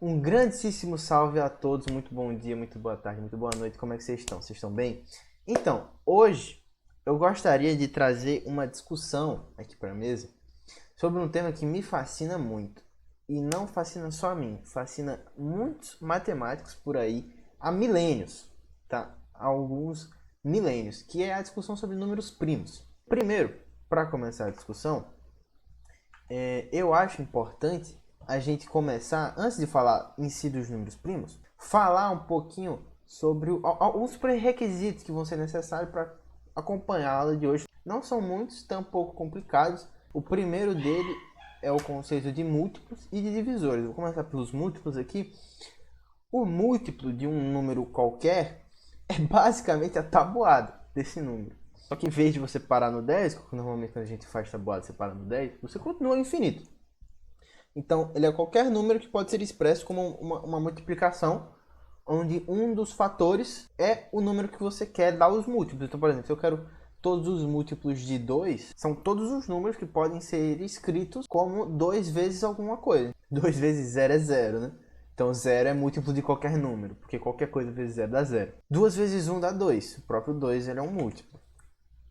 Um grandíssimo salve a todos, muito bom dia, muito boa tarde, muito boa noite, como é que vocês estão? Vocês estão bem? Então, hoje eu gostaria de trazer uma discussão aqui para a mesa sobre um tema que me fascina muito. E não fascina só a mim, fascina muitos matemáticos por aí há milênios, tá? Há alguns milênios, que é a discussão sobre números primos. Primeiro, para começar a discussão, eu acho importante a gente começar, antes de falar em si dos números primos, falar um pouquinho sobre os pré-requisitos que vão ser necessários para acompanhar a aula de hoje. Não são muitos, tão pouco complicados. O primeiro dele é o conceito de múltiplos e de divisores. Vou começar pelos múltiplos aqui. O múltiplo de um número qualquer é basicamente a tabuada desse número. Só que em vez de você parar no 10, normalmente quando a gente faz tabuada você para no 10, você continua infinito. Então, ele é qualquer número que pode ser expresso como uma multiplicação, onde um dos fatores é o número que você quer dar os múltiplos. Então, por exemplo, se eu quero todos os múltiplos de 2, são todos os números que podem ser escritos como 2 vezes alguma coisa. 2 vezes 0 é 0, né? Então 0 é múltiplo de qualquer número, porque qualquer coisa vezes 0 dá 0. 2 vezes 1 dá 2, o próprio 2 ele é um múltiplo.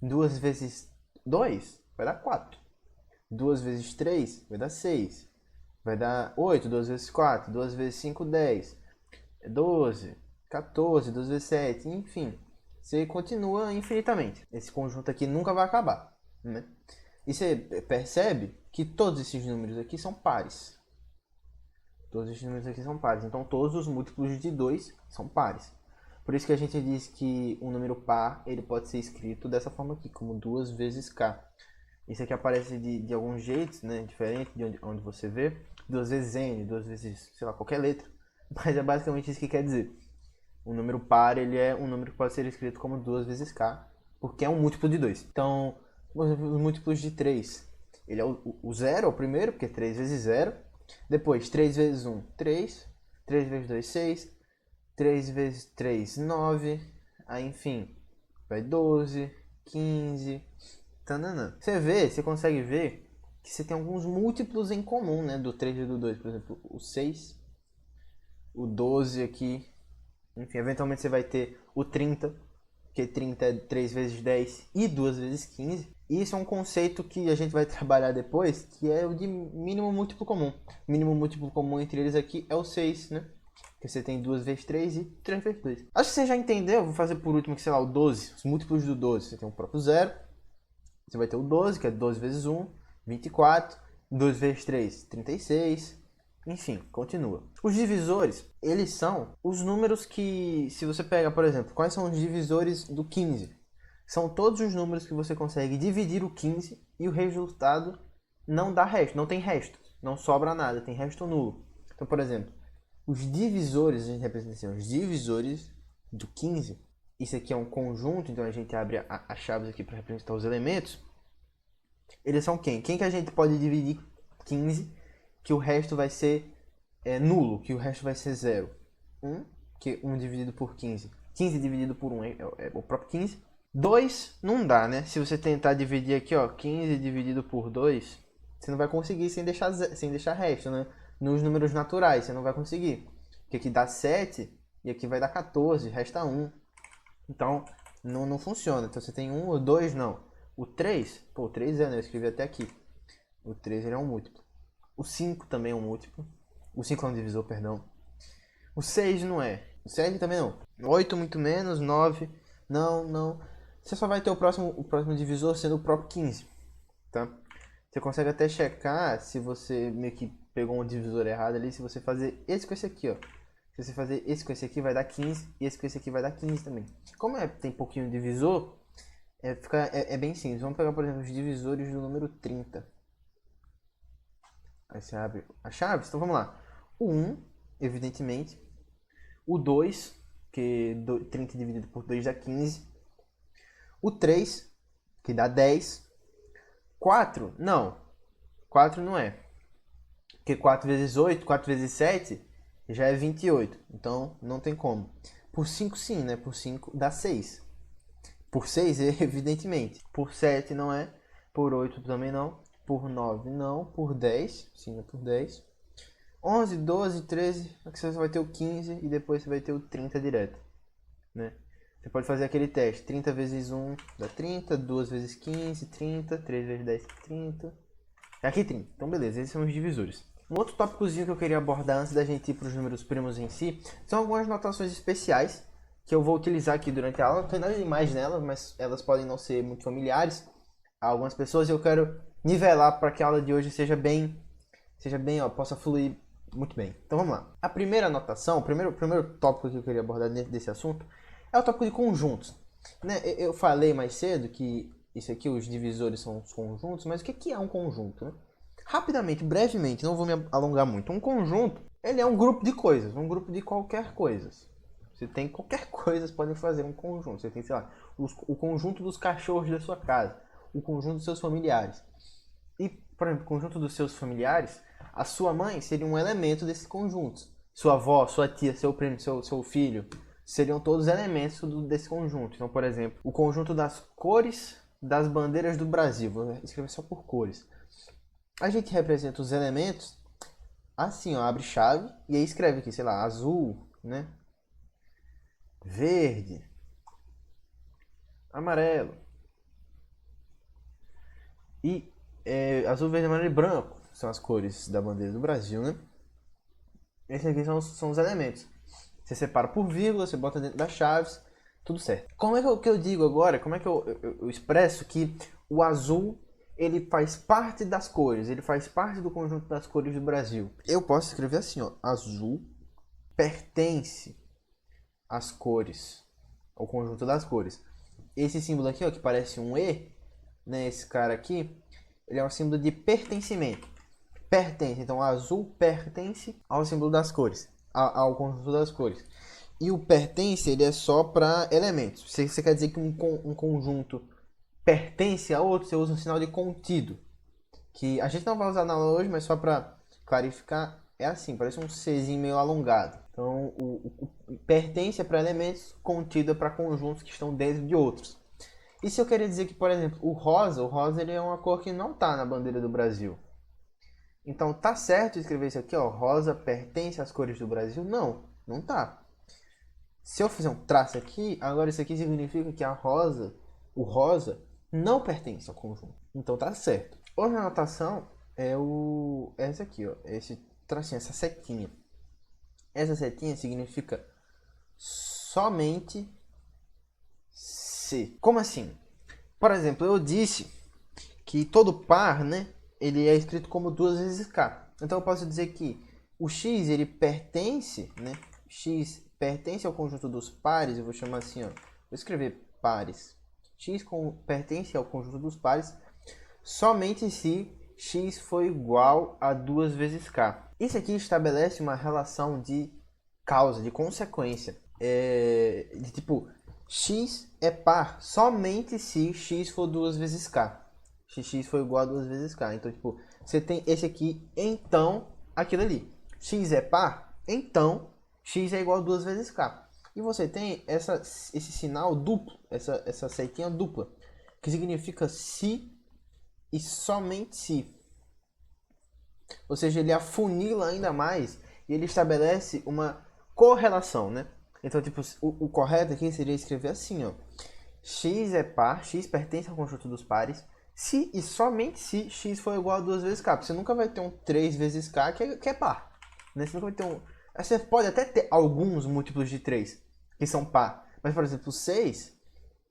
2 vezes 2 vai dar 4. 2 vezes 3 vai dar 6. Vai dar 8, 2 vezes 4, 2 vezes 5, 10. 12, 14, 2 vezes 7, enfim. Você continua infinitamente. Esse conjunto aqui nunca vai acabar, né? E você percebe que todos esses números aqui são pares. Todos esses números aqui são pares. Então todos os múltiplos de 2 são pares. Por isso que a gente diz que um número par ele pode ser escrito dessa forma aqui, como 2 vezes k. Isso aqui aparece de alguns jeitos, né, diferente de onde você vê. 2 vezes n, 2 vezes, sei lá, qualquer letra. Mas é basicamente isso que quer dizer. Um número par ele é um número que pode ser escrito como 2 vezes k, porque é um múltiplo de 2. Então, por exemplo, os múltiplos de 3. Ele é o 0, é o primeiro, porque 3 vezes 0. Depois, 3 vezes 1, 3. 3 vezes 2, 6. 3 vezes 3, 9. Aí, enfim, vai 12, 15. Tanana. Você consegue ver que você tem alguns múltiplos em comum, né? Do 3 e do 2. Por exemplo, o 6, o 12 aqui. Enfim, eventualmente você vai ter o 30, porque 30 é 3 vezes 10 e 2 vezes 15. E isso é um conceito que a gente vai trabalhar depois, que é o de mínimo múltiplo comum. O mínimo múltiplo comum entre eles aqui é o 6, né? Porque você tem 2 vezes 3 e 3 vezes 2. Acho que você já entendeu. Vou fazer por último aqui, sei lá, o 12. Os múltiplos do 12. Você tem o próprio 0. Você vai ter o 12, que é 12 vezes 1, 24. 2 vezes 3, 36. Enfim, continua. Os divisores, eles são os números que, se você pega, por exemplo, quais são os divisores do 15? São todos os números que você consegue dividir o 15 e o resultado não dá resto, não tem resto, não sobra nada, tem resto nulo. Então, por exemplo, os divisores, a gente representa assim, os divisores do 15, isso aqui é um conjunto, então a gente abre as chaves aqui para representar os elementos. Eles são quem? Quem que a gente pode dividir 15 que o resto vai ser nulo, que o resto vai ser zero? 1, que 1 dividido por 15. 15 dividido por 1 é o próprio 15. 2 não dá, né? Se você tentar dividir aqui, ó, 15 dividido por 2, você não vai conseguir sem deixar resto, né? Nos números naturais, você não vai conseguir. Porque aqui dá 7 e aqui vai dar 14, resta 1. Então, não funciona. Então você tem 1 ou 2, não. O 3, pô, o 3 né? Eu escrevi até aqui. O 3 ele é um múltiplo. O 5 também é um múltiplo. O 5 é um divisor, perdão. O 6 não é. O 7 também não. 8 muito menos. 9. Não. Você só vai ter o próximo divisor sendo o próprio 15. Tá? Você consegue até checar se você meio que pegou um divisor errado ali. Se você fazer esse com esse aqui, ó. Se você fazer esse com esse aqui vai dar 15. E esse com esse aqui vai dar 15 também. Como tem pouquinho divisor, é bem simples. Vamos pegar, por exemplo, os divisores do número 30. Aí você abre as chaves. Então vamos lá. O 1, evidentemente. O 2, que 30 dividido por 2 dá 15. O 3, que dá 10. 4, não. 4 não é. Porque 4 vezes 8, 4 vezes 7 já é 28. Então não tem como. Por 5 sim, né? Por 5 dá 6. Por 6, evidentemente. Por 7 não é. Por 8 também não. Por 9 não. Por 10, sim, é por 10. 11, 12, 13, aqui você vai ter o 15 e depois você vai ter o 30 direto, né? Você pode fazer aquele teste, 30 vezes 1 dá 30, 2 vezes 15, 30, 3 vezes 10, 30. Aqui 30, então beleza, esses são os divisores. Um outro tópicozinho que eu queria abordar antes da gente ir para os números primos em si, são algumas notações especiais que eu vou utilizar aqui durante a aula. Não tem nada demais nelas, mas elas podem não ser muito familiares a algumas pessoas e eu quero nivelar para que a aula de hoje seja bem, ó, possa fluir muito bem. Então vamos lá. A primeira anotação, o primeiro tópico que eu queria abordar dentro desse assunto é o tópico de conjuntos. Né? Eu falei mais cedo que isso aqui, os divisores são os conjuntos, mas o que é um conjunto? Né? Rapidamente, brevemente, não vou me alongar muito. Um conjunto, ele é um grupo de coisas, um grupo de qualquer coisa. Você tem qualquer coisa, você pode fazer um conjunto. Você tem, sei lá, o conjunto dos cachorros da sua casa, o conjunto dos seus familiares. E, por exemplo, o conjunto dos seus familiares, a sua mãe seria um elemento desse conjunto. Sua avó, sua tia, seu primo, seu filho, seriam todos elementos desse conjunto. Então, por exemplo, o conjunto das cores das bandeiras do Brasil. Vou escrever só por cores. A gente representa os elementos assim, ó, abre chave e aí escreve aqui, sei lá, azul, né? Verde, amarelo e azul, verde, amarelo e branco são as cores da bandeira do Brasil, né? Esses aqui são os elementos. Você separa por vírgula, você bota dentro das chaves, tudo certo. Como é que eu digo agora, como é que eu expresso que o azul ele faz parte das cores, ele faz parte do conjunto das cores do Brasil? Eu posso escrever assim, ó, azul pertence às cores, ao conjunto das cores. Esse símbolo aqui, ó, que parece um E, né, esse cara aqui, ele é um símbolo de pertencimento. Pertence, então azul pertence ao símbolo das cores, ao conjunto das cores. E o pertence, ele é só para elementos. Você quer dizer que um conjunto pertence a outro, você usa um sinal de contido. Que a gente não vai usar na aula hoje, mas só para clarificar, é assim, parece um Czinho meio alongado. Então, o pertence é para elementos, contido é para conjuntos que estão dentro de outros. E se eu querer dizer que, por exemplo, o rosa ele é uma cor que não está na bandeira do Brasil. Então, tá certo escrever isso aqui, ó, rosa pertence às cores do Brasil? Não, não tá. Se eu fizer um traço aqui, agora isso aqui significa que o rosa, não pertence ao conjunto. Então tá certo. Outra anotação é essa aqui, ó, esse tracinho, essa setinha. Essa setinha significa somente se. Como assim? Por exemplo, eu disse que todo par, né, ele é escrito como 2 vezes k. Então eu posso dizer que o x ele pertence, né? X pertence ao conjunto dos pares, eu vou chamar assim, ó. Vou escrever pares. X pertence ao conjunto dos pares somente se x for igual a 2 vezes k. Isso aqui estabelece uma relação de causa, de consequência. De tipo, x é par somente se x for 2 vezes k. X for igual a 2 vezes k. Então, tipo, você tem esse aqui, então, aquilo ali. X é par, então, x é igual a 2 vezes k. E você tem esse sinal duplo, essa setinha dupla, que significa se e somente se. Ou seja, ele afunila ainda mais e ele estabelece uma correlação, né? Então, tipo, o correto aqui seria escrever assim, ó. X é par, x pertence ao conjunto dos pares, se e somente se x for igual a 2 vezes k. Você nunca vai ter um 3 vezes k que é par. Né? Você nunca vai ter um... Você pode até ter alguns múltiplos de 3 que são par. Mas, por exemplo, o 6,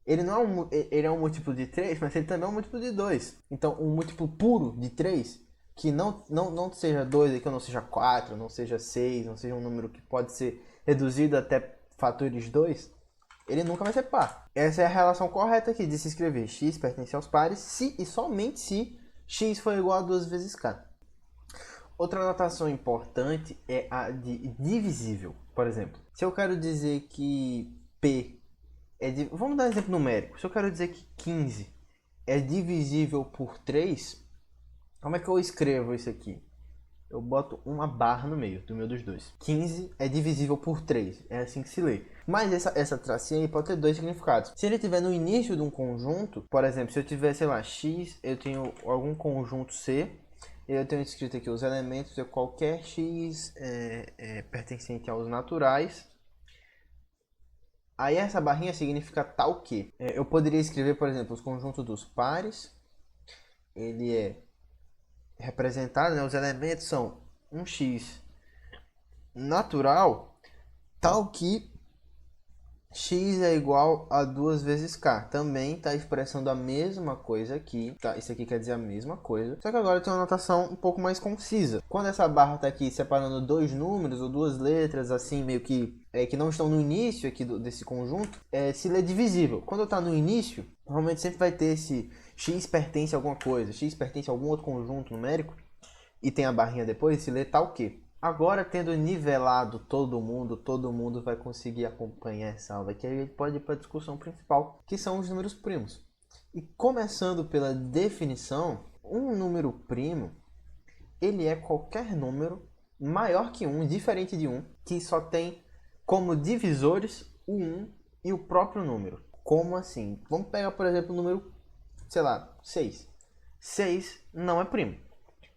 ele não é ele é um múltiplo de 3, mas ele também é um múltiplo de 2. Então, um múltiplo puro de 3, que não seja 2, que não seja 4, não seja 6, não seja um número que pode ser reduzido até fatores 2, ele nunca vai ser par. Essa é a relação correta aqui de se escrever. X pertence aos pares se e somente se x for igual a 2 vezes k. Outra anotação importante é a de divisível. Por exemplo, se eu quero dizer que P vamos dar um exemplo numérico. Se eu quero dizer que 15 é divisível por 3, como é que eu escrevo isso aqui? Eu boto uma barra no meio do meu dos dois. 15 é divisível por 3. É assim que se lê. Mas essa tracinha aí pode ter dois significados. Se ele estiver no início de um conjunto, por exemplo, se eu tiver, sei lá, X, eu tenho algum conjunto C, Eu tenho escrito aqui os elementos de qualquer x pertencente aos naturais. Aí essa barrinha significa tal que. Eu poderia escrever, por exemplo, os conjuntos dos pares. Ele é representado, né? Os elementos são um x natural, tal que x é igual a 2 vezes k. Também está expressando a mesma coisa aqui. Tá? Isso aqui quer dizer a mesma coisa. Só que agora tem uma notação um pouco mais concisa. Quando essa barra está aqui separando dois números ou duas letras, assim, meio que não estão no início aqui desse conjunto, se lê divisível. Quando está no início, normalmente sempre vai ter esse x pertence a alguma coisa, x pertence a algum outro conjunto numérico, e tem a barrinha depois, se lê tal que. Agora, tendo nivelado todo mundo vai conseguir acompanhar essa aula aqui. A gente pode ir para a discussão principal, que são os números primos. E começando pela definição, um número primo, ele é qualquer número maior que 1, diferente de 1, que só tem como divisores o 1 e o próprio número. Como assim? Vamos pegar, por exemplo, o número, sei lá, 6. 6 não é primo.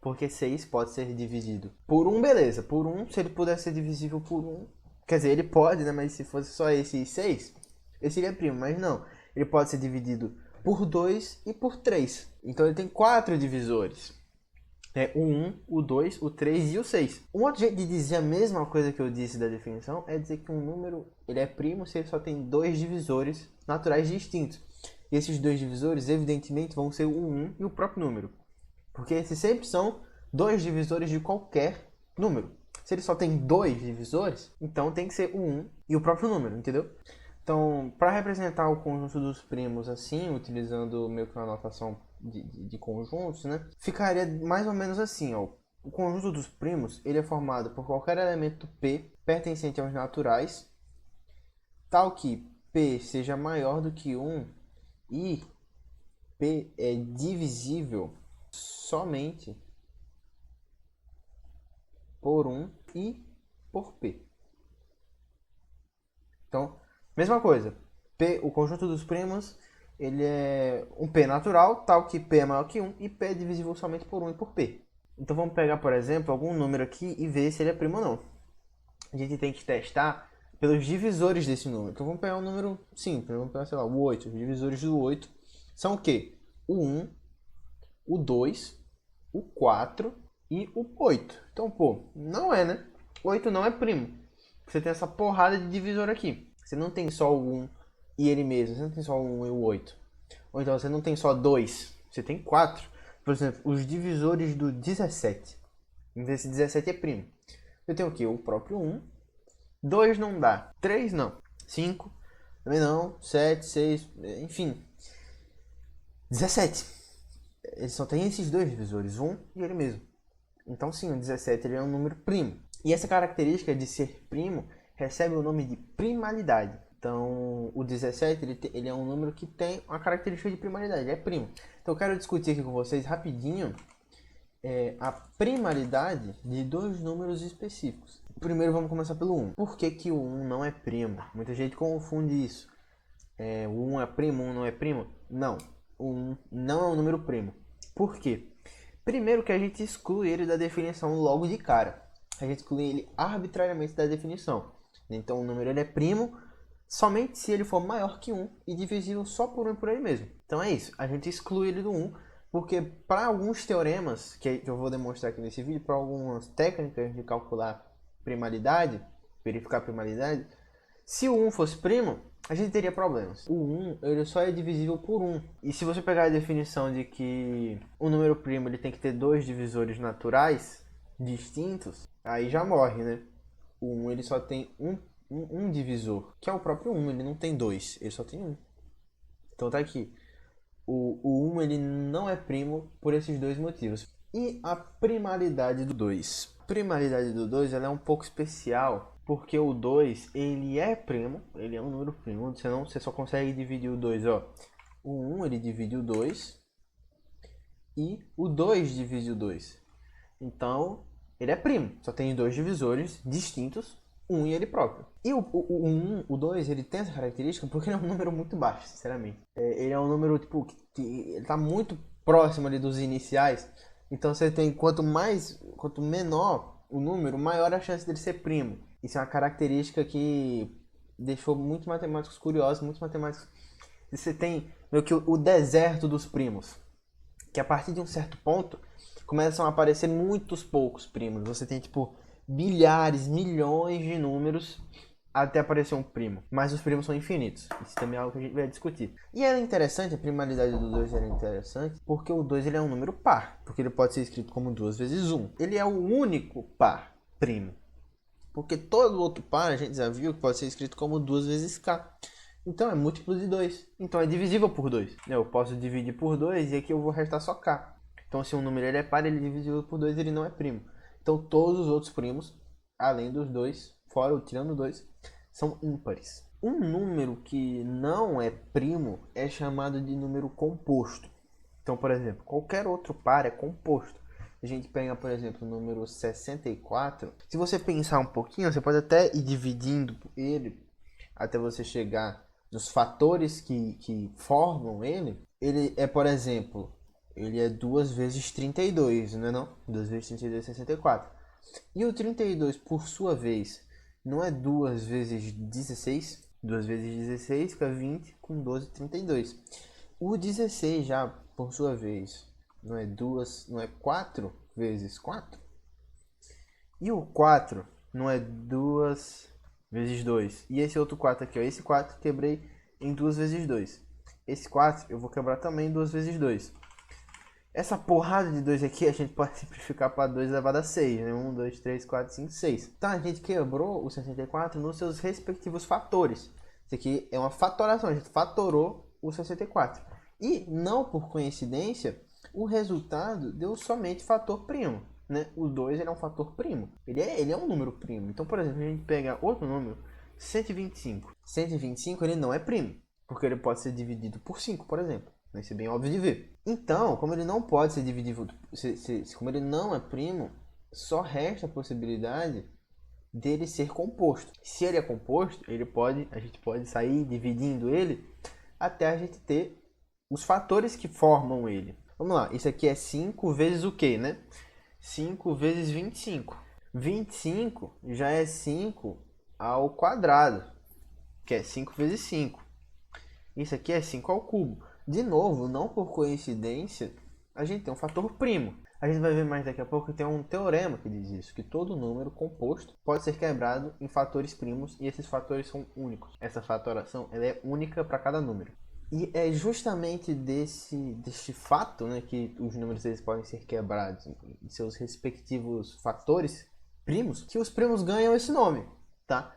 Porque 6 pode ser dividido por 1, beleza. Por 1, se ele puder ser divisível por 1... Quer dizer, ele pode, né? Mas se fosse só esse 6, esse seria primo. Mas não. Ele pode ser dividido por 2 e por 3. Então ele tem 4 divisores. O 1, o 2, o 3 e o 6. Um outro jeito de dizer a mesma coisa que eu disse da definição é dizer que um número ele é primo se ele só tem 2 divisores naturais distintos. E esses 2 divisores, evidentemente, vão ser o 1 e o próprio número. Porque esses sempre são 2 divisores de qualquer número. Se ele só tem 2 divisores, então tem que ser o 1 e o próprio número, entendeu? Então, para representar o conjunto dos primos assim, utilizando meio que uma notação de conjuntos, né? Ficaria mais ou menos assim, ó. O conjunto dos primos, ele é formado por qualquer elemento P pertencente aos naturais, tal que P seja maior do que 1 e P é divisível somente por 1 e por P. Então, mesma coisa. P, o conjunto dos primos, ele é um P natural, tal que P é maior que 1 e P é divisível somente por 1 e por P. Então vamos pegar, por exemplo, algum número aqui e ver se ele é primo ou não. A gente tem que testar pelos divisores desse número. Então vamos pegar um número simples, vamos pegar, sei lá, o 8. Os divisores do 8 são o quê? O 1, o 2, o 4 e o 8. Então, pô, não é, né? 8 não é primo. Você tem essa porrada de divisor aqui. Você não tem só o 1 e ele mesmo. Você não tem só o 1 e o 8. Ou então você não tem só 2. Você tem 4. Por exemplo, os divisores do 17. Vamos ver se 17 é primo. Eu tenho o quê? O próprio 1. 2 não dá. 3 não. 5 também não. 7, 6, enfim. 17. Ele só tem esses dois divisores, 1 e ele mesmo. Então sim, o 17 ele é um número primo. E essa característica de ser primo recebe o nome de primalidade. Então o 17 ele é um número que tem uma característica de primalidade, ele é primo. Então eu quero discutir aqui com vocês rapidinho a primalidade de dois números específicos. Primeiro vamos começar pelo 1. Por que que o 1 não é primo? Muita gente confunde isso. O 1 é primo, o 1 não é primo? Não. O 1 não é um número primo. Por quê? Primeiro que a gente exclui ele da definição logo de cara. A gente exclui ele arbitrariamente da definição. Então o número ele é primo somente se ele for maior que 1 e divisível só por 1 e por ele mesmo. Então é isso. A gente exclui ele do 1 porque para alguns teoremas que eu vou demonstrar aqui nesse vídeo, para algumas técnicas de calcular primalidade, verificar a primalidade, se o 1 fosse primo, a gente teria problemas. O 1 ele só é divisível por 1. E se você pegar a definição de que o número primo ele tem que ter dois divisores naturais distintos, aí já morre, né? O 1 ele só tem um divisor, que é o próprio 1, ele não tem dois, ele só tem um. Então tá aqui. O 1 ele não é primo por esses dois motivos. E a primalidade do 2? A primalidade do 2 ela é um pouco especial, porque o 2 ele é primo, ele é um número primo, você só consegue dividir o 2, ó. O 1 ele divide o 2 e o 2 divide o 2. Então, ele é primo, só tem dois divisores distintos, 1 e ele próprio. E o 1, o 2, ele tem essa característica porque ele é um número muito baixo, sinceramente. Ele é um número tipo que ele tá muito próximo ali dos iniciais. Então você tem quanto menor o número, maior a chance dele ser primo. Isso é uma característica que deixou muitos matemáticos curiosos, muitos matemáticos. E você tem meio que o deserto dos primos, que a partir de um certo ponto começam a aparecer muitos poucos primos. Você tem tipo bilhares, milhões de números até aparecer um primo. Mas os primos são infinitos. Isso também é algo que a gente vai discutir. E é interessante, a primalidade do 2 é interessante, porque o 2 ele é um número par. Porque ele pode ser escrito como 2 vezes 1. Ele é o único par primo. Porque todo outro par a gente já viu que pode ser escrito como 2 vezes k. Então é múltiplo de 2. Então é divisível por 2. Eu posso dividir por 2 e aqui eu vou restar só k. Então se um número ele é par, ele é divisível por 2, ele não é primo. Então todos os outros primos, além dos 2, fora o tirando 2, são ímpares. Um número que não é primo é chamado de número composto. Então, por exemplo, qualquer outro par é composto. A gente pega, por exemplo, o número 64. Se você pensar um pouquinho, você pode até ir dividindo ele até você chegar nos fatores que formam ele. Ele é, por exemplo, ele é 2 vezes 32, não é não? 2 vezes 32 é 64. E o 32, por sua vez, não é 2 vezes 16? 2 vezes 16 fica 20, com 12, 32. O 16 já, por sua vez, não é 4 vezes 4? E o 4 não é 2 vezes 2. E esse outro 4 aqui, ó, esse 4 quebrei em 2 vezes 2. Esse 4 eu vou quebrar também em 2 vezes 2. Essa porrada de 2 aqui a gente pode simplificar para 2 elevado a 6, né? 1, 2, 3, 4, 5, 6. Então a gente quebrou o 64 nos seus respectivos fatores. Isso aqui é uma fatoração, a gente fatorou o 64. E, não por coincidência, o resultado deu somente fator primo. Né? O 2 ele é um fator primo. Ele é um número primo. Então, por exemplo, a gente pega outro número, 125. 125 ele não é primo, porque ele pode ser dividido por 5, por exemplo. Isso é bem óbvio de ver. Então, como ele não pode ser dividido, como ele não é primo, só resta a possibilidade dele ser composto. Se ele é composto, a gente pode sair dividindo ele até a gente ter os fatores que formam ele. Vamos lá, isso aqui é 5 vezes o quê, né? 5 vezes 25. 25 já é 5 ao quadrado, que é 5 vezes 5. Isso aqui é 5 ao cubo. De novo, não por coincidência, a gente tem um fator primo. A gente vai ver mais daqui a pouco que tem um teorema que diz isso, que todo número composto pode ser quebrado em fatores primos e esses fatores são únicos. Essa fatoração ela é única para cada número. E é justamente deste fato, né, que os números eles podem ser quebrados em seus respectivos fatores primos, que os primos ganham esse nome, tá?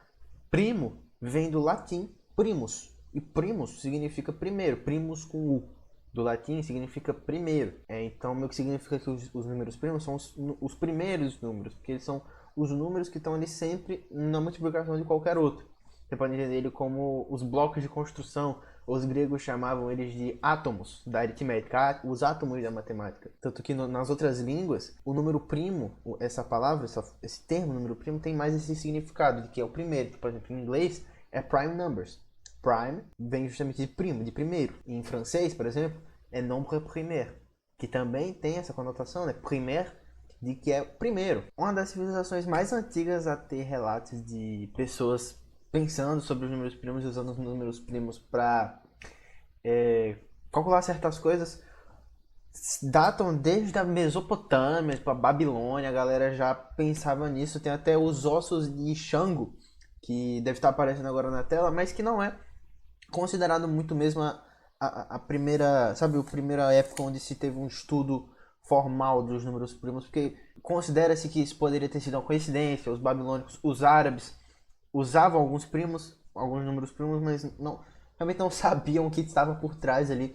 Primo vem do latim primus, e primus significa primeiro, primus com U. Do latim significa primeiro. Então, meio que significa que os números primos são os primeiros números, porque eles são os números que estão ali sempre na multiplicação de qualquer outro. Você pode entender ele como os blocos de construção. Os gregos chamavam eles de átomos da aritmética, os átomos da matemática. Tanto que nas outras línguas, o número primo, essa palavra, esse termo número primo, tem mais esse significado, de que é o primeiro. Por exemplo, em inglês, é prime numbers. Prime vem justamente de primo, de primeiro. Em francês, por exemplo, é nombre premier, que também tem essa conotação, né? Primaire, de que é primeiro. Uma das civilizações mais antigas a ter relatos de pessoas pensando sobre os números primos e usando os números primos para calcular certas coisas, datam desde a Mesopotâmia, tipo a Babilônia, a galera já pensava nisso. Tem até os ossos de Xango, que deve estar aparecendo agora na tela, mas que não é considerado muito mesmo a primeira, sabe, a primeira época onde se teve um estudo formal dos números primos, porque considera-se que isso poderia ter sido uma coincidência. Os babilônicos, os árabes usavam alguns números primos, mas realmente não sabiam o que estava por trás ali.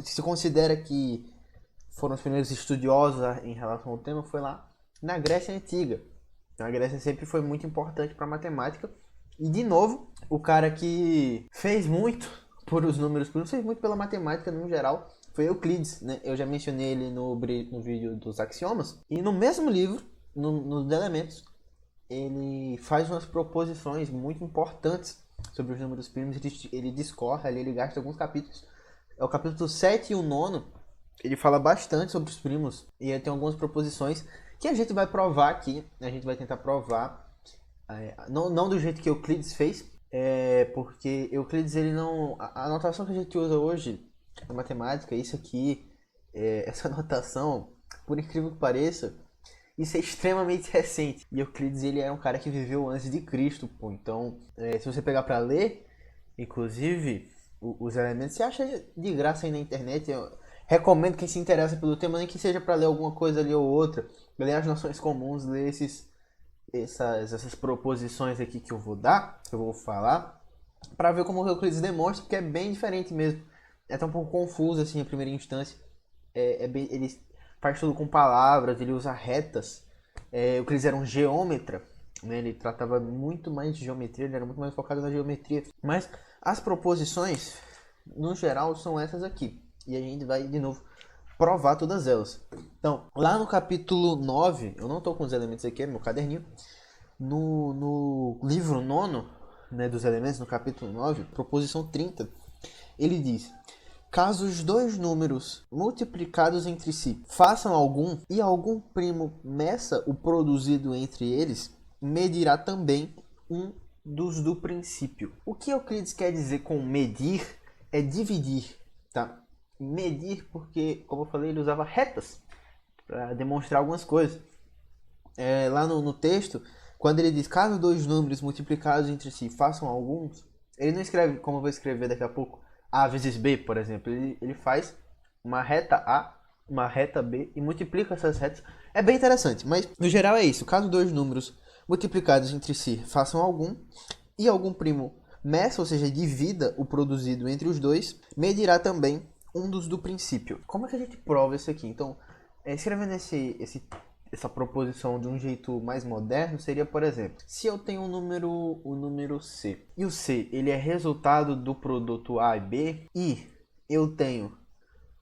Se considera que foram os primeiros estudiosos em relação ao tema foi lá na Grécia Antiga. A Grécia sempre foi muito importante para a matemática. E, de novo, o cara que fez muito por os números primos, fez muito pela matemática no geral, foi Euclides, né? Eu já mencionei ele no vídeo dos axiomas. E no mesmo livro, nos Elementos, ele faz umas proposições muito importantes sobre os números primos. Ele discorre ali, ele gasta alguns capítulos. É o capítulo 7 e o 9, ele fala bastante sobre os primos e ele tem algumas proposições que a gente vai provar aqui, a gente vai tentar provar, não do jeito que Euclides fez, porque Euclides ele não, a notação que a gente usa hoje na matemática, isso aqui, essa notação, por incrível que pareça, isso é extremamente recente. E Euclides ele é um cara que viveu antes de Cristo, pô. Então, se você pegar para ler, inclusive os elementos, você acha de graça aí na internet. Eu recomendo quem se interessa pelo tema, nem que seja para ler alguma coisa ali ou outra, ler as noções comuns, ler essas proposições aqui que eu vou dar, que eu vou falar, para ver como o Euclides demonstra, porque é bem diferente mesmo. É até um pouco confuso assim a primeira instância. Ele faz tudo com palavras, ele usa retas. Euclides era um geômetra, né? Ele tratava muito mais de geometria, ele era muito mais focado na geometria. Mas as proposições, no geral, são essas aqui. E a gente vai, de novo, provar todas elas. Então, lá no capítulo 9, eu não estou com os elementos aqui, é meu caderninho. No livro 9, né, dos elementos, no capítulo 9, proposição 30, ele diz: caso os dois números multiplicados entre si façam algum, e algum primo meça o produzido entre eles, medirá também um dos do princípio. O que Euclides quer dizer com medir é dividir, tá? Medir porque, como eu falei, ele usava retas para demonstrar algumas coisas. Lá no texto, quando ele diz caso dois números multiplicados entre si façam alguns, ele não escreve como eu vou escrever daqui a pouco, A vezes B, por exemplo. Ele faz uma reta A, uma reta B e multiplica essas retas. É bem interessante, mas no geral é isso. Caso dois números multiplicados entre si façam algum, e algum primo meça, ou seja, divida o produzido entre os dois, medirá também um dos do princípio. Como é que a gente prova isso aqui? Então, escrevendo essa proposição de um jeito mais moderno, seria, por exemplo, se eu tenho o número C, e o C ele é resultado do produto A e B, e eu tenho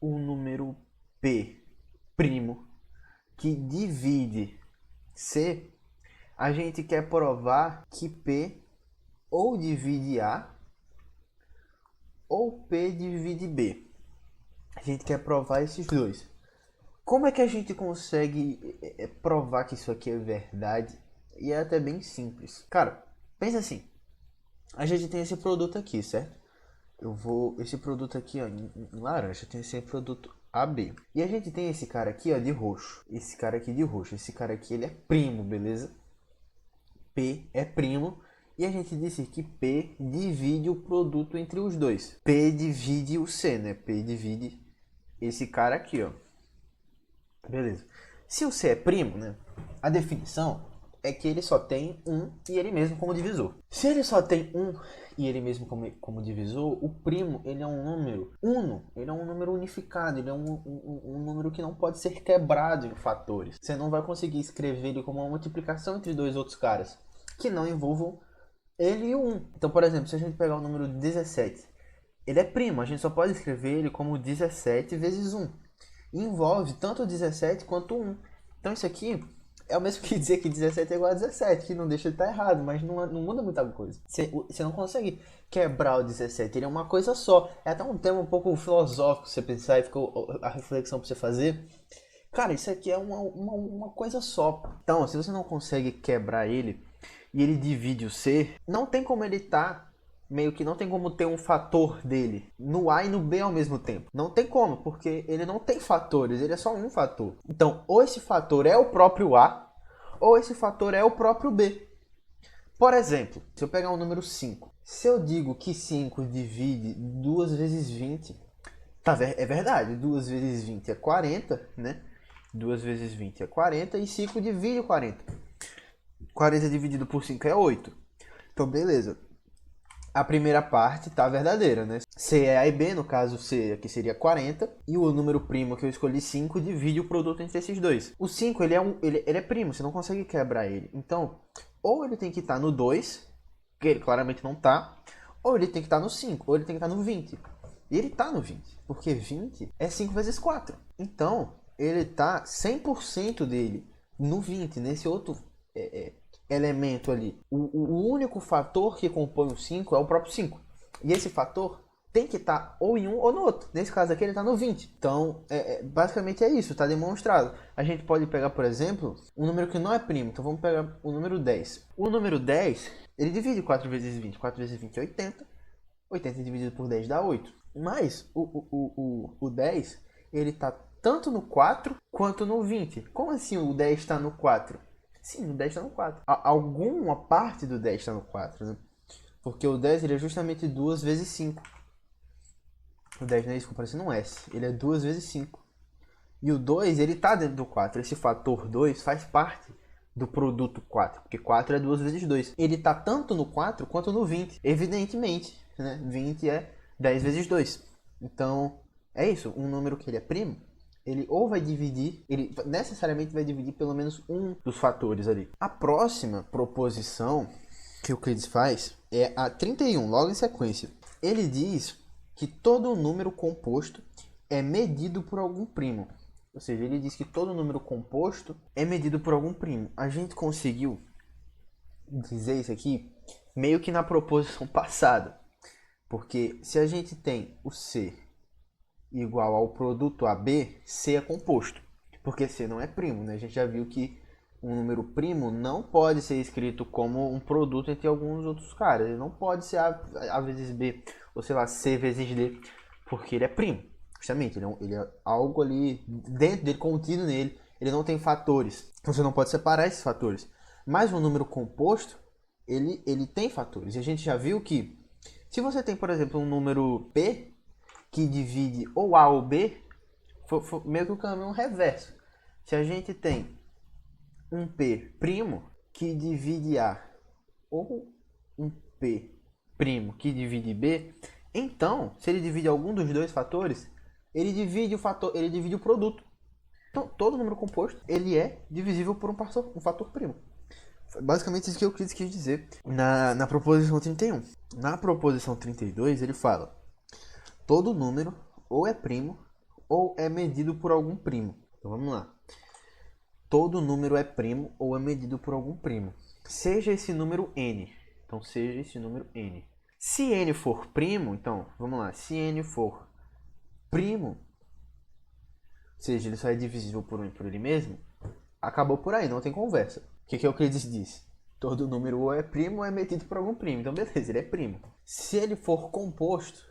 o número P primo que divide C, a gente quer provar que P ou divide A ou P divide B. A gente quer provar esses dois. Como é que a gente consegue provar que isso aqui é verdade? E é até bem simples. Cara, pensa assim. A gente tem esse produto aqui, certo? Esse produto aqui, ó, em laranja, tem esse produto AB. E a gente tem esse cara aqui, ó, de roxo. Esse cara aqui de roxo. Esse cara aqui, ele é primo, beleza? P é primo. E a gente disse que P divide o produto entre os dois. P divide o C, né? P divide esse cara aqui, ó. Beleza. Se o C é primo, né? A definição é que ele só tem um e ele mesmo como divisor. Se ele só tem um e ele mesmo como divisor, o primo ele é um número uno, ele é um número unificado, ele é um número que não pode ser quebrado em fatores. Você não vai conseguir escrever ele como uma multiplicação entre dois outros caras que não envolvam ele e o 1. Então, por exemplo, se a gente pegar o número 17, ele é primo, a gente só pode escrever ele como 17 vezes 1. Envolve tanto o 17 quanto o 1. Então isso aqui é o mesmo que dizer que 17 é igual a 17, que não deixa de estar errado, mas não muda muita coisa. Você não consegue quebrar o 17, ele é uma coisa só. É até um tema um pouco filosófico você pensar e fica a reflexão para você fazer. Cara, isso aqui é uma coisa só. Então, se você não consegue quebrar ele e ele divide o C, não tem como ele estar... meio que não tem como ter um fator dele no A e no B ao mesmo tempo. Não tem como, porque ele não tem fatores, ele é só um fator. Então, ou esse fator é o próprio A, ou esse fator é o próprio B. Por exemplo, se eu pegar o número 5, se eu digo que 5 divide 2 vezes 20, é verdade, 2 vezes 20 é 40, né? 2 vezes 20 é 40 e 5 divide 40. 40 dividido por 5 é 8. Então, beleza. A primeira parte tá verdadeira, né? C é A e B, no caso C aqui seria 40, e o número primo que eu escolhi 5 divide o produto entre esses dois. O 5 ele é primo, você não consegue quebrar ele. Então, ou ele tem que estar no 2, que ele claramente não tá, ou ele tem que estar no 5, ou ele tem que estar no 20. E ele tá no 20, porque 20 é 5 vezes 4. Então, ele tá 100% dele no 20, nesse outro elemento ali. O único fator que compõe o 5 é o próprio 5. E esse fator tem que estar ou em um ou no outro. Nesse caso aqui ele está no 20. Então, basicamente é isso, está demonstrado. A gente pode pegar, por exemplo, um número que não é primo. Então vamos pegar o número 10. O número 10, ele divide 4 vezes 20. 4 vezes 20 é 80. 80 dividido por 10 dá 8. Mas o 10, ele está tanto no 4 quanto no 20. Como assim o 10 está no 4? Sim, o 10 está no 4. Alguma parte do 10 está no 4, né? Porque o 10 ele é justamente 2 vezes 5. O 10 não é isso, ficou parecendo um S. Ele é 2 vezes 5. E o 2, ele está dentro do 4. Esse fator 2 faz parte do produto 4. Porque 4 é 2 vezes 2. Ele está tanto no 4 quanto no 20. Evidentemente, né? 20 é 10 vezes 2. Então, é isso. Um número que ele é primo, ele ou vai dividir, ele necessariamente vai dividir pelo menos um dos fatores ali. A próxima proposição que o Euclides faz é a 31, logo em sequência. Ele diz que todo número composto é medido por algum primo. Ou seja, ele diz que todo número composto é medido por algum primo. A gente conseguiu dizer isso aqui meio que na proposição passada. Porque se a gente tem o C igual ao produto AB, C é composto. Porque C não é primo, né? A gente já viu que um número primo não pode ser escrito como um produto entre alguns outros caras. Ele não pode ser A vezes B, ou sei lá, C vezes D, porque ele é primo. Justamente, ele é algo ali dentro dele, contido nele. Ele não tem fatores. Então você não pode separar esses fatores. Mas um número composto, ele tem fatores. E a gente já viu que se você tem, por exemplo, um número P que divide ou A ou B, foi meio que o caminho reverso. Se a gente tem um P primo que divide A ou um P primo que divide B, então, se ele divide algum dos dois fatores, ele divide o produto. Então, todo número composto, ele é divisível por um fator primo. Basicamente isso que eu quis dizer na proposição 31. Na proposição 32, ele fala: todo número ou é primo ou é medido por algum primo. Então vamos lá. Todo número é primo ou é medido por algum primo. Seja esse número n. Então seja esse número n. Se n for primo, então vamos lá. Se n for primo, ou seja, ele só é divisível por ele mesmo, acabou por aí, não tem conversa. O que é o que ele diz? Todo número ou é primo ou é medido por algum primo. Então beleza, ele é primo. Se ele for composto,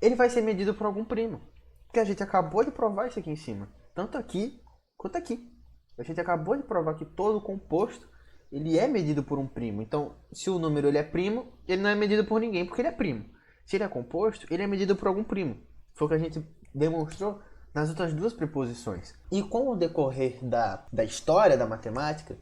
ele vai ser medido por algum primo. Porque a gente acabou de provar isso aqui em cima. Tanto aqui quanto aqui. A gente acabou de provar que todo composto ele é medido por um primo. Então, se o número ele é primo, ele não é medido por ninguém, porque ele é primo. Se ele é composto, ele é medido por algum primo. Foi o que a gente demonstrou nas outras duas preposições. E com o decorrer da história da matemática,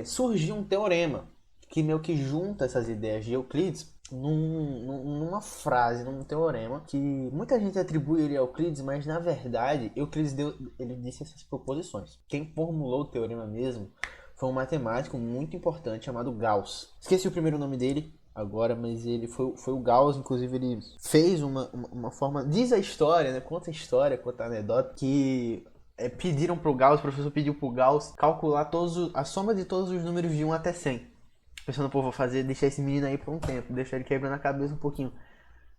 surgiu um teorema que meio que junta essas ideias de Euclides numa frase, num teorema, que muita gente atribui ele a Euclides, mas na verdade Euclides ele disse essas proposições. Quem formulou o teorema mesmo foi um matemático muito importante chamado Gauss. Esqueci o primeiro nome dele agora, mas ele foi o Gauss. Inclusive ele fez uma forma, diz a história, né? Conta a anedota, que pediram pro Gauss, o professor pediu pro Gauss calcular a soma de todos os números de 1 até 100. Pensando, pô, deixar esse menino aí por um tempo, deixar ele quebrando a cabeça um pouquinho.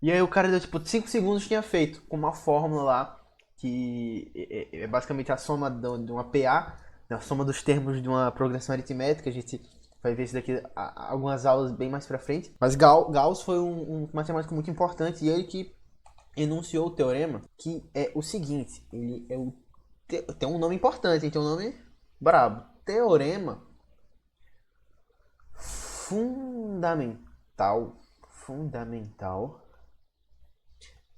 E aí o cara deu, 5 segundos, tinha feito, com uma fórmula lá, que é basicamente a soma de uma PA, né, a soma dos termos de uma progressão aritmética. A gente vai ver isso daqui algumas aulas bem mais pra frente. Mas Gauss foi um matemático muito importante, e ele que enunciou o teorema, que é o seguinte, ele tem um nome importante, hein? Tem um nome brabo. Teorema fundamental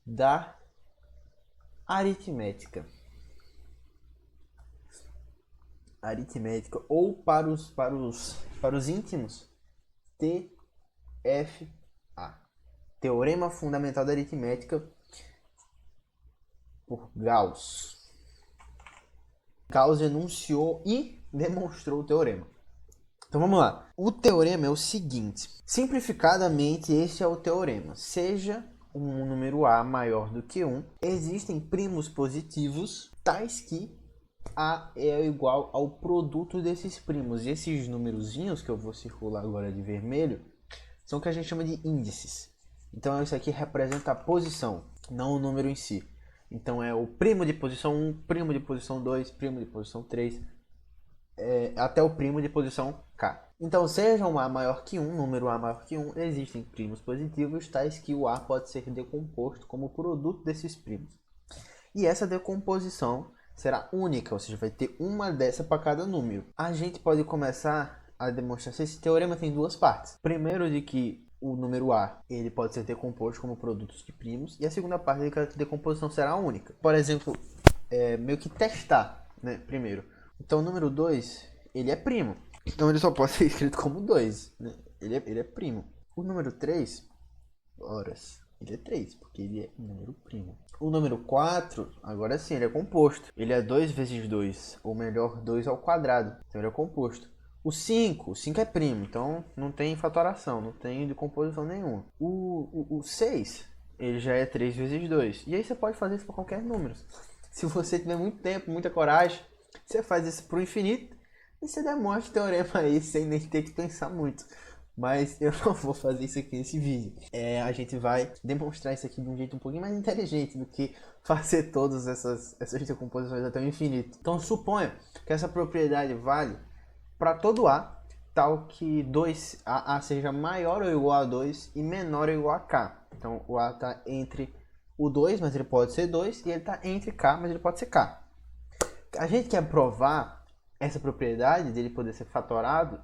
da aritmética. Ou para os íntimos, TFA. Teorema Fundamental da Aritmética, por Gauss. Gauss enunciou e demonstrou o teorema. Então vamos lá. O teorema é o seguinte. Simplificadamente, esse é o teorema. Seja um número A maior do que 1, existem primos positivos tais que A é igual ao produto desses primos. E esses numerozinhos que eu vou circular agora de vermelho são o que a gente chama de índices. Então isso aqui representa a posição, não o número em si. Então é o primo de posição 1, primo de posição 2, primo de posição 3, até o primo de posição K. Então, seja um A maior que 1, número A maior que 1, existem primos positivos, tais que o A pode ser decomposto como produto desses primos. E essa decomposição será única, ou seja, vai ter uma dessa para cada número. A gente pode começar a demonstrar se esse teorema tem duas partes. Primeiro, de que o número A ele pode ser decomposto como produtos de primos, e a segunda parte de que a decomposição será única. Por exemplo, meio que testar, né, primeiro. Então o número 2, ele é primo. Então ele só pode ser escrito como 2, né? Ele é primo. O número 3, horas, ele é 3, porque ele é um número primo. O número 4, agora sim, ele é composto. Ele é 2 vezes 2, ou melhor, 2 ao quadrado. Então ele é composto. O 5 é primo, então não tem fatoração, não tem decomposição nenhuma. O 6, ele já é 3 vezes 2. E aí você pode fazer isso para qualquer número. Se você tiver muito tempo, muita coragem, você faz isso para o infinito e você demonstra o teorema aí sem nem ter que pensar muito. Mas eu não vou fazer isso aqui nesse vídeo. A gente vai demonstrar isso aqui de um jeito um pouquinho mais inteligente do que fazer todas essas decomposições até o infinito. Então suponha que essa propriedade vale para todo A, tal que A seja maior ou igual a 2 e menor ou igual a K. Então o A está entre o 2, mas ele pode ser 2, e ele está entre K, mas ele pode ser K. A gente quer provar essa propriedade dele poder ser fatorado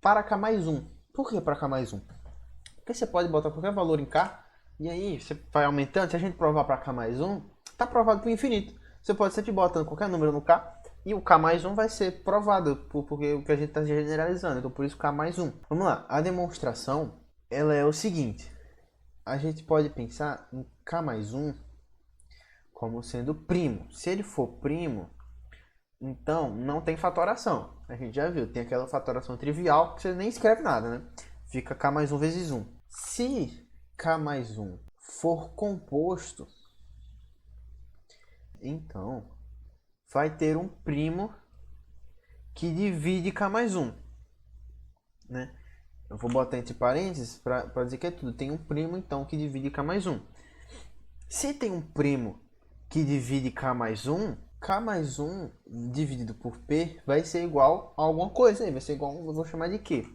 para K mais 1. Por que para K mais 1? Porque você pode botar qualquer valor em K, e aí você vai aumentando. Se a gente provar para K mais 1, está provado para o infinito. Você pode sempre botando qualquer número no K, e o K mais 1 vai ser provado, porque o que a gente está generalizando. Então por isso K mais 1. Vamos lá, a demonstração ela é o seguinte. A gente pode pensar em K mais 1 como sendo primo. Se ele for primo, então não tem fatoração. A gente já viu, tem aquela fatoração trivial que você nem escreve nada, né? Fica K mais 1 vezes 1. Se K mais 1 for composto, então vai ter um primo que divide K mais 1, né? Eu vou botar entre parênteses para dizer que é tudo. Tem um primo, então, que divide K mais 1. Se tem um primo que divide K mais 1, K mais 1 dividido por P vai ser igual a alguma coisa aí. Vai ser igual, eu vou chamar de Q.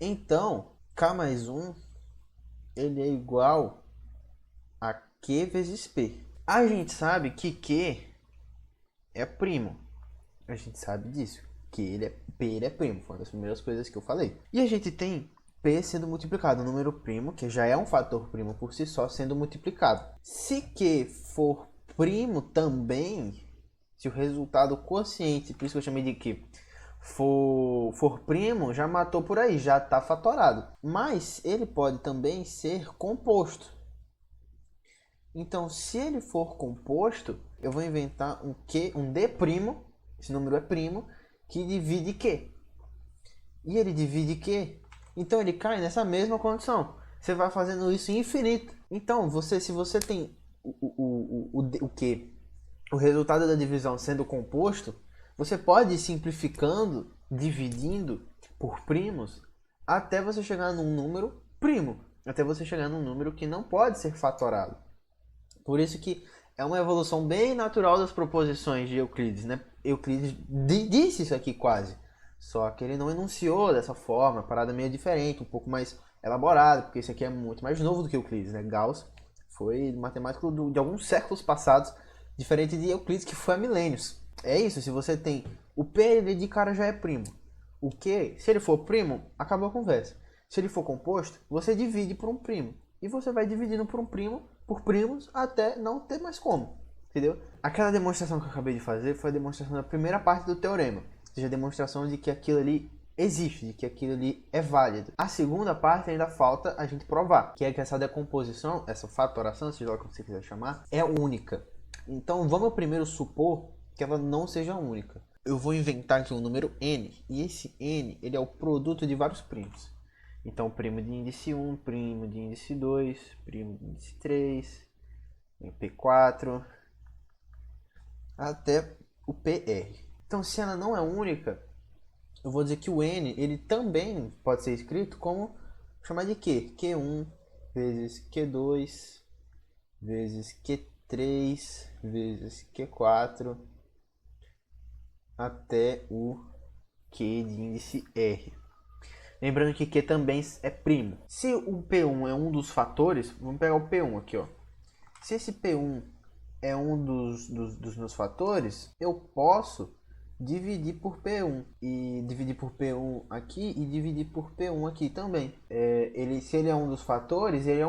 Então, K mais 1 ele é igual a Q vezes P. A gente sabe que Q é primo. A gente sabe disso. Que P ele é primo. Foi uma das primeiras coisas que eu falei. E a gente tem P sendo multiplicado, um número primo, que já é um fator primo por si só, sendo multiplicado. Se Q for primo também, se o resultado quociente, por isso que eu chamei de Q, for primo, já matou por aí, já está fatorado. Mas ele pode também ser composto. Então, se ele for composto, eu vou inventar um D primo, esse número é primo, que divide Q. E ele divide Q, então ele cai nessa mesma condição. Você vai fazendo isso infinito. Então, se você tem o Q, o resultado da divisão sendo composto, você pode ir simplificando, dividindo por primos, até você chegar num número primo. Até você chegar num número que não pode ser fatorado. Por isso que é uma evolução bem natural das proposições de Euclides, né? Euclides disse isso aqui quase. Só que ele não enunciou dessa forma, parada meio diferente, um pouco mais elaborada, porque esse aqui é muito mais novo do que Euclides, né? Gauss foi matemático de alguns séculos passados, diferente de Euclides, que foi há milênios. É isso, se você tem o P, ele de cara já é primo. O Q, se ele for primo, acabou a conversa. Se ele for composto, você divide por um primo. E você vai dividindo por um primo, por primos, até não ter mais como. Entendeu? Aquela demonstração que eu acabei de fazer foi a demonstração da primeira parte do teorema. Ou seja, a demonstração de que aquilo ali existe, de que aquilo ali é válido. A segunda parte ainda falta a gente provar, que é que essa decomposição, essa fatoração, seja lá como você quiser chamar, é única. Então vamos primeiro supor que ela não seja única. Eu vou inventar aqui um número n, e esse n ele é o produto de vários primos. Então primo de índice 1, primo de índice 2, primo de índice 3, P4, até o PR. Então se ela não é única, eu vou dizer que o n ele também pode ser escrito como chamar de Q. Q1 vezes Q2 vezes Q3 vezes Q4 até o Q de índice R. Lembrando que Q também é primo. Se o P1 é um dos fatores, vamos pegar o P1 aqui, ó. Se esse P1 é um dos meus fatores, eu posso dividir por P1 e dividir por P1 aqui e dividir por P1 aqui também. Se ele é um dos fatores, ele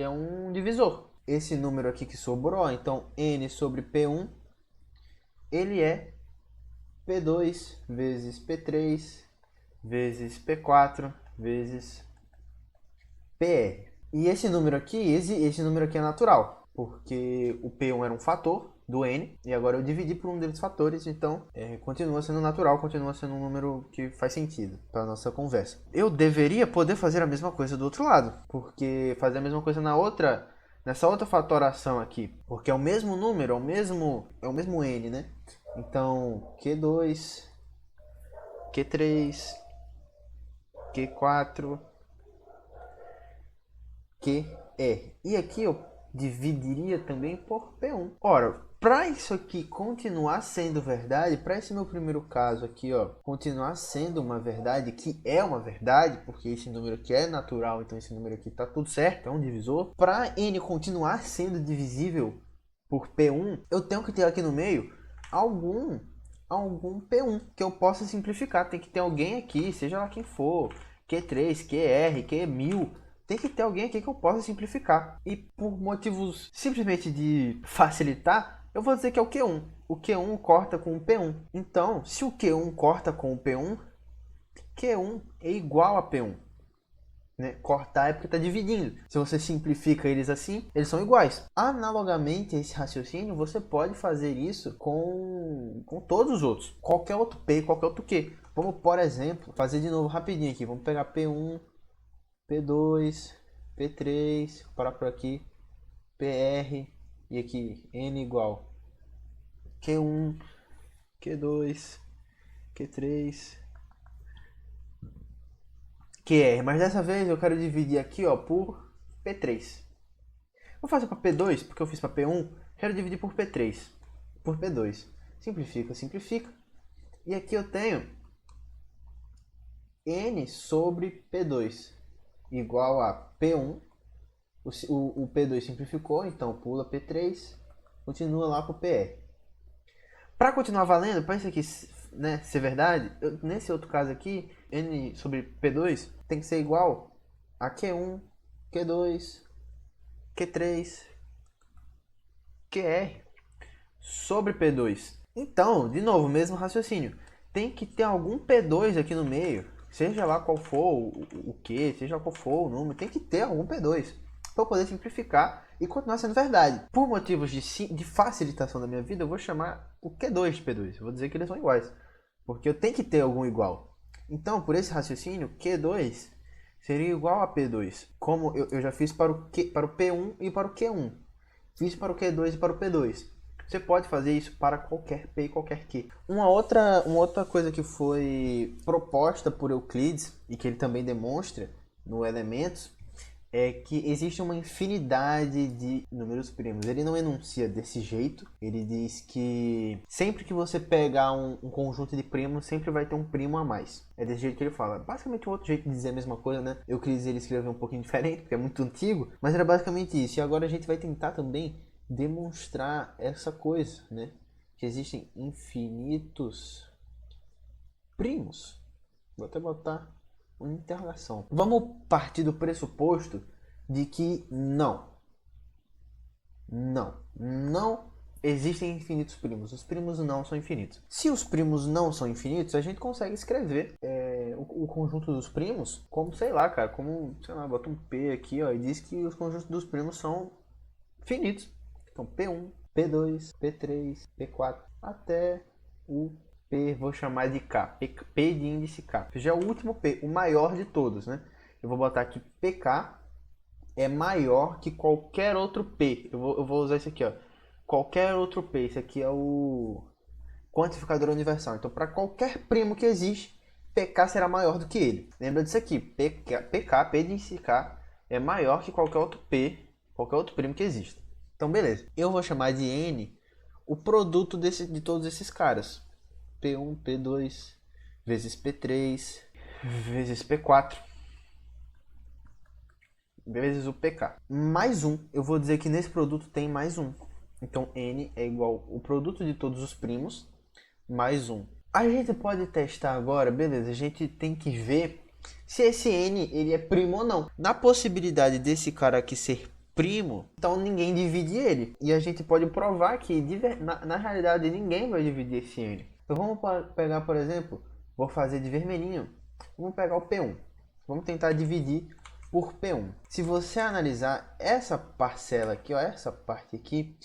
é um divisor. Esse número aqui que sobrou, então N sobre P1, ele é P2 vezes P3 vezes P4 vezes PR. E esse número aqui é natural, porque o P1 era um fator do N, e agora eu dividi por um desses fatores, então continua sendo natural, continua sendo um número que faz sentido para a nossa conversa. Eu deveria poder fazer a mesma coisa do outro lado, porque fazer a mesma coisa nessa outra fatoração aqui, porque é o mesmo número, é o mesmo N, né? Então, Q2, Q3, Q4, QR. E aqui eu dividiria também por P1. Ora, para isso aqui continuar sendo verdade, para esse meu primeiro caso aqui, ó, continuar sendo uma verdade, que é uma verdade, porque esse número aqui é natural, então esse número aqui tá tudo certo, é um divisor. Para N continuar sendo divisível por P1, eu tenho que ter aqui no meio algum P1 que eu possa simplificar. Tem que ter alguém aqui, seja lá quem for, Q3, QR, Q1000, tem que ter alguém aqui que eu possa simplificar. E por motivos simplesmente de facilitar, eu vou dizer que é o Q1. O Q1 corta com o P1. Então, se o Q1 corta com o P1, Q1 é igual a P1. Né? Cortar é porque está dividindo. Se você simplifica eles assim, eles são iguais. Analogamente a esse raciocínio, você pode fazer isso com todos os outros. Qualquer outro P, qualquer outro Q. Vamos, por exemplo, fazer de novo rapidinho aqui. Vamos pegar P1, P2, P3, parar por aqui, PR, e aqui N igual Q1, Q2, Q3, QR. Mas dessa vez eu quero dividir aqui, ó, por P3. Vou fazer para P2, porque eu fiz para P1, quero dividir por P3, por P2. Simplifica, simplifica. E aqui eu tenho N sobre P2 igual a P1. O P2 simplificou, então pula P3, continua lá com o PR. Para continuar valendo, para isso aqui, né, ser verdade, nesse outro caso aqui, N sobre P2 tem que ser igual a Q1, Q2, Q3, QR sobre P2. Então, de novo, mesmo raciocínio. Tem que ter algum P2 aqui no meio, seja lá qual for o que, seja qual for o número, tem que ter algum P2 para poder simplificar e continuar sendo verdade. Por motivos de facilitação da minha vida, eu vou chamar o Q2 de P2. Eu vou dizer que eles são iguais, porque eu tenho que ter algum igual. Então, por esse raciocínio, Q2 seria igual a P2, como eu já fiz para o P1 e para o Q1. Fiz para o Q2 e para o P2. Você pode fazer isso para qualquer P e qualquer Q. Uma outra coisa que foi proposta por Euclides e que ele também demonstra no Elementos é que existe uma infinidade de números primos. Ele não enuncia desse jeito. Ele diz que sempre que você pegar um conjunto de primos, sempre vai ter um primo a mais. É desse jeito que ele fala. Basicamente um outro jeito de dizer a mesma coisa, né? Euclides ele escreveu um pouquinho diferente, porque é muito antigo, mas era basicamente isso. E agora a gente vai tentar também demonstrar essa coisa, né? Que existem infinitos primos. Vou até botar uma interrogação. Vamos partir do pressuposto de que não existem infinitos primos. Os primos não são infinitos. Se os primos não são infinitos, a gente consegue escrever o conjunto dos primos como, sei lá, cara, como, sei lá, bota um P aqui, ó, e diz que os conjuntos dos primos são finitos. Então, P1, P2, P3, P4, até o P, vou chamar de K, P de índice K. Já é o último P, o maior de todos, né? Eu vou botar aqui PK é maior que qualquer outro P. Eu vou usar esse aqui, ó. Qualquer outro P. Esse aqui é o quantificador universal. Então, para qualquer primo que existe, PK será maior do que ele. Lembra disso aqui, P de K, é maior que qualquer outro P, qualquer outro primo que exista. Então, beleza. Eu vou chamar de N o produto de todos esses caras. P1, P2, vezes P3, vezes P4, vezes o PK. Mais um, eu vou dizer que nesse produto tem mais um. Então, N é igual o produto de todos os primos, mais um. A gente pode testar agora, beleza, a gente tem que ver se esse N ele é primo ou não. Na possibilidade desse cara aqui ser primo, então ninguém divide ele. E a gente pode provar que na realidade ninguém vai dividir esse N. Então vamos pegar, por exemplo, vou fazer de vermelhinho, vamos pegar o P1. Vamos tentar dividir por P1. Se você analisar essa parcela aqui, ó, essa parte aqui,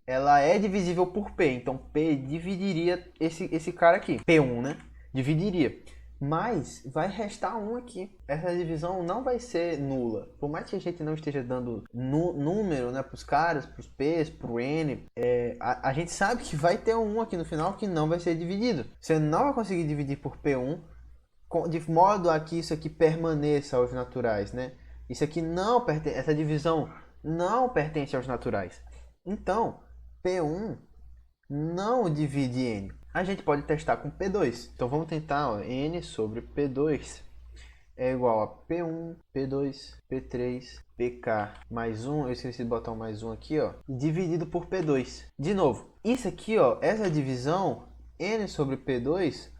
ela é divisível por P, então P dividiria esse cara aqui, P1, né? Dividiria, mas vai restar 1 aqui. Essa divisão não vai ser nula. Por mais que a gente não esteja dando número, né, para os caras, para os P's, para o N, a gente sabe que vai ter um 1 aqui no final que não vai ser dividido. Você não vai conseguir dividir por P1, de modo a que isso aqui permaneça aos naturais, né? Isso aqui não pertence, essa divisão não pertence aos naturais. Então, P1 não divide N. A gente pode testar com P2. Então vamos tentar, ó, N sobre P2 é igual a P1, P2, P3, PK mais 1. Eu esqueci de botar um mais 1 aqui, ó. Dividido por P2. De novo, isso aqui, ó, essa divisão, N sobre P2,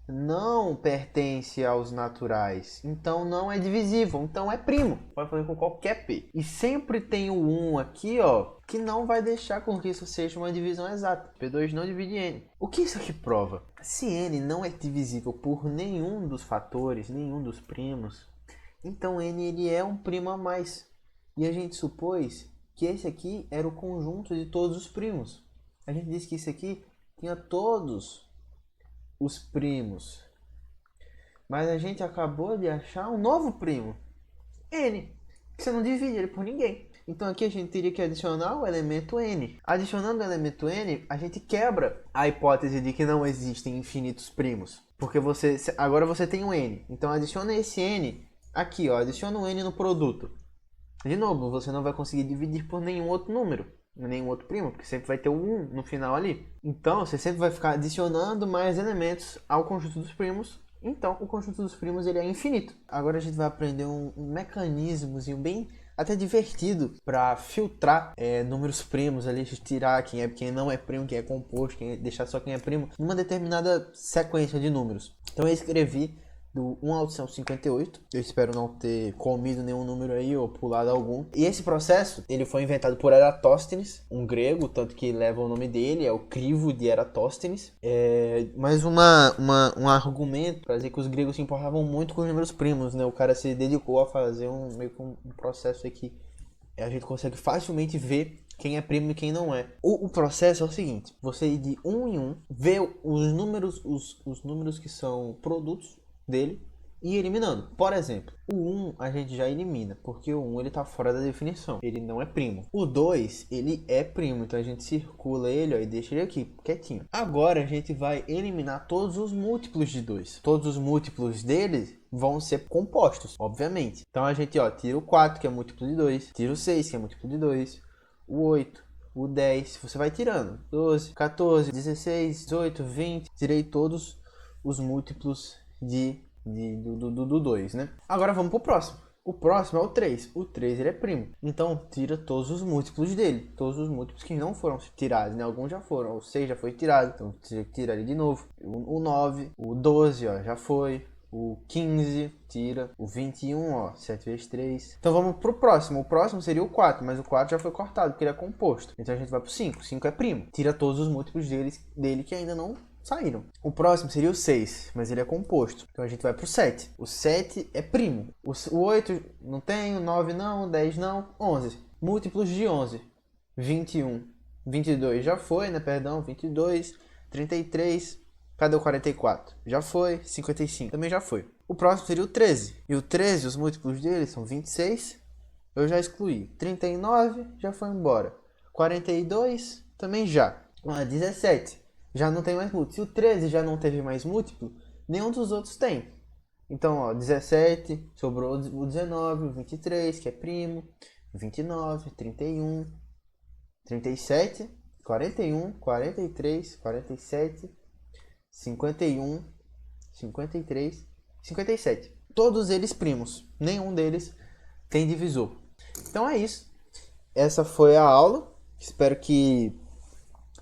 não pertence aos naturais, então não é divisível, então é primo. Pode fazer com qualquer P. E sempre tem o 1 aqui, ó, que não vai deixar com que isso seja uma divisão exata. P2 não divide N. O que isso aqui prova? Se N não é divisível por nenhum dos fatores, nenhum dos primos, então N ele é um primo a mais. E a gente supôs que esse aqui era o conjunto de todos os primos. A gente disse que isso aqui tinha todos os primos, mas a gente acabou de achar um novo primo, N, que você não divide ele por ninguém. Então aqui a gente teria que adicionar o elemento N. Adicionando o elemento N, a gente quebra a hipótese de que não existem infinitos primos, porque agora você tem um N, então adiciona esse N aqui, ó, adiciona o N no produto. De novo, você não vai conseguir dividir por nenhum outro número, nenhum outro primo, porque sempre vai ter um 1 no final ali. Então, você sempre vai ficar adicionando mais elementos ao conjunto dos primos. Então, o conjunto dos primos ele é infinito. Agora a gente vai aprender um mecanismozinho bem até divertido para filtrar números primos ali, tirar quem não é primo, quem é composto, deixar só quem é primo, numa determinada sequência de números. Então eu escrevi do 1 ao 58. Eu espero não ter comido nenhum número aí ou pulado algum. E esse processo, ele foi inventado por Eratóstenes, um grego, tanto que leva o nome dele, é o crivo de Eratóstenes. Mais um argumento para dizer que os gregos se importavam muito com os números primos, né? O cara se dedicou a fazer meio que um processo aqui. A gente consegue facilmente ver quem é primo e quem não é. O processo é o seguinte: você ir de 1 em 1, ver os números que são produtos dele e ir eliminando. Por exemplo, o 1 a gente já elimina, porque o 1 ele tá fora da definição, ele não é primo. O 2 ele é primo, então a gente circula ele, ó, e deixa ele aqui, quietinho. Agora a gente vai eliminar todos os múltiplos de 2. Todos os múltiplos deles vão ser compostos, obviamente. Então a gente, ó, tira o 4, que é múltiplo de 2, tira o 6, que é múltiplo de 2, o 8, o 10, você vai tirando. 12, 14, 16, 18, 20, tirei todos os múltiplos do 2, né? Agora vamos pro próximo. O próximo é o 3. O 3 ele é primo. Então tira todos os múltiplos dele. Todos os múltiplos que não foram tirados, né? Alguns já foram. O 6 já foi tirado, então tira ele de novo. O 9, o 12, ó, já foi. O 15, tira. O 21, ó, 7 vezes 3. Então vamos pro próximo. O próximo seria o 4, mas o 4 já foi cortado, porque ele é composto. Então a gente vai pro 5. O 5 é primo. Tira todos os múltiplos dele que ainda não saíram. O próximo seria o 6, mas ele é composto. Então a gente vai pro 7. O 7 é primo. O 8 não tem, o 9 não, o 10 não, 11. Múltiplos de 11. 21. 22 já foi, né? Perdão, 22. 33. Cadê o 44? Já foi. 55 também já foi. O próximo seria o 13. E o 13, os múltiplos dele são 26. Eu já excluí. 39 já foi embora. 42 também já. 17. Já não tem mais múltiplo. Se o 13 já não teve mais múltiplo, nenhum dos outros tem. Então, ó, 17, sobrou o 19, o 23, que é primo, 29, 31, 37, 41, 43, 47, 51, 53, 57. Todos eles primos, nenhum deles tem divisor. Então é isso. Essa foi a aula. Espero que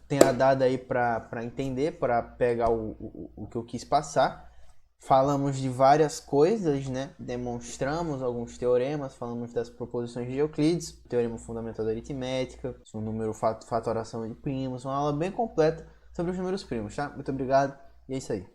tenha dado aí para entender, para pegar o que eu quis passar. Falamos de várias coisas, né? Demonstramos alguns teoremas, falamos das proposições de Euclides, teorema fundamental da aritmética, o número fatoração de primos, uma aula bem completa sobre os números primos, tá? Muito obrigado e é isso aí.